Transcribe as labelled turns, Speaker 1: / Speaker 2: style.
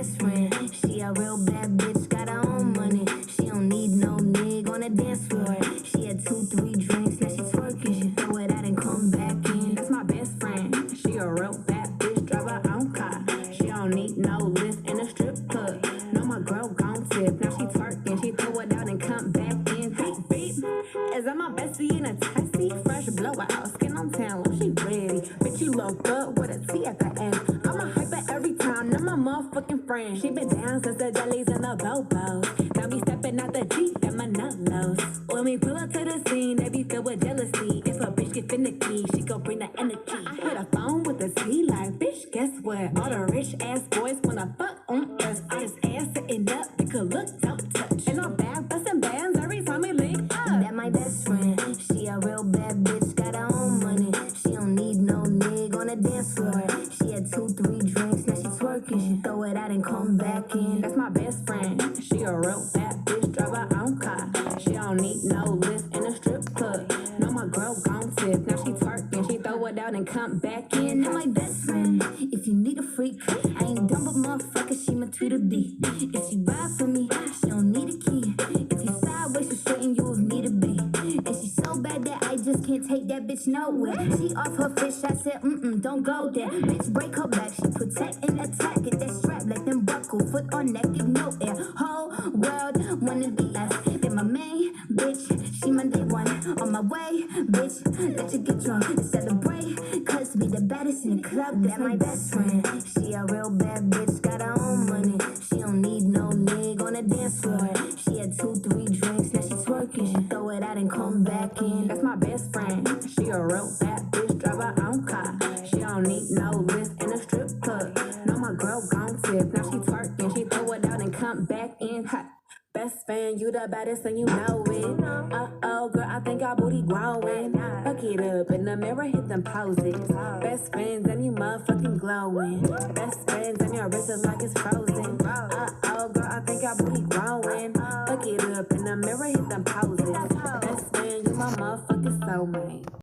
Speaker 1: best friend. She a real bad bitch, got her own money. She don't need no nigga on the dance floor. She had 2, 3 drinks, now she twerking. She throw it out and come back in. That's my best friend. She a real bad bitch, drive her own car. She don't need no lift in a strip club. No, my girl gon' tip, now she twerking. She throw it out and come back in. Beep, beep. Is that my bestie in a taxi? Fresh blowout, skin on town, she ready. Bitch, you look good with a T at the end. I'm a hyper every time, not my motherfucking friend. She been down since the jellies and the bobos. Now we stepping out the Jeep and my nut-lows. When we pull up to the scene, they be filled with jealousy. If a bitch get finicky, she gon' bring the energy. I hit a phone with a T like, bitch, guess what? All the rich ass boys wanna fuck on us. I just ass sitting up, they could look, don't touch. And I'm back bustin' bands every time we link up. That my best friend, she a real bad bitch, got her own money. She don't need no nigga on the dance floor. She had 2, 3 drinks, now she twerking. She throw it out and come back in. That's my best friend. She a real bad bitch, drive her own car. She don't need no lift in a strip club. No, my girl gon' tip, now she twerking. She throw it out and come back in. That's my best friend. If you need a freak, I ain't dumb but motherfucker, she my Tweedledee. If she ride for me, she don't need a key. If you sideways, she straighten you if need to be. And she's so bad that I just can't take that bitch nowhere. She off her fish, I said, don't go there. Bitch, break her back, she protect and attack. Get that strap, let them buckle, foot on neck, give no air. Whole world wanna be us. Then my main bitch, she my day one. On my way, bitch, let you get drunk and celebrate. Cause we the baddest in the club, that's my best friend. She a real bad bitch, got her own money. She don't need no nigga on the dance floor. She had 2, 3 drinks, now she twerking. She throw it out and come back in. That's my best friend. She a real bad bitch, drive her own car. She don't need no lift in a strip club. No, my girl gon' tip, now she twerking. She throw it out and come back in. Hot. Best fan, you the baddest and you know it. Uh-oh, girl, I think our booty growing. Fuck it up in the mirror, hit them poses. Best friends and you motherfucking glowing. Best friends and your wrist is like it's frozen.